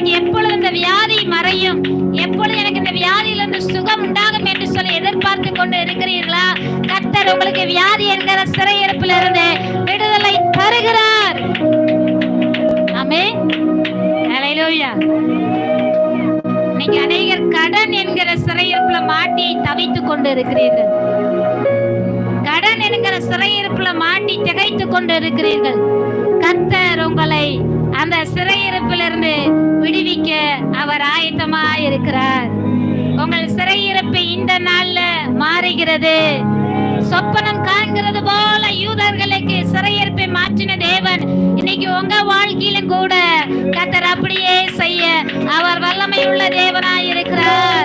எனக்கு எப்பொழுது இந்த வியாதி மறையும், எப்பொழுது எனக்கு இந்த வியாதியிலிருந்து சுகம் உண்டாகும் என்று சொல்லி எதிர்பார்த்து கொண்டு இருக்கிறீர்களா? கர்த்தர் உங்களுக்கு வியாதி என்கிற சிறையிருப்பில் இருந்து விடுதலை தருகிறார். ஆமென். ஹல்லேலூயா. நீங்க அநேகர் கடன் என்கிற சிறையிருப்புல மாட்டி தவித்துக் கொண்டு இருக்கிறீர்கள். கடன் என்கிற சிறையிருப்புல மாட்டி திகைத்துக் கொண்டு இருக்கிறீர்கள். கர்த்தர் உங்களை அந்த சிறையிருப்பிலிருந்து விடுவிக்க அவர் ஆயத்தமாய் இருக்கிறார். உங்கள் சிறையிருப்பு இந்த நாள்ல மாறுகிறது. சொப்பனம் காண்கிறது போல யூதர்களுக்கு சிறையிருப்பை மாற்றின தேவன் இன்னைக்கு உங்க வாழ்க்கையிலும் கூட கர்த்தர் அப்படியே செய்ய அவர் வல்லமை உள்ள தேவனாய் இருக்கிறார்.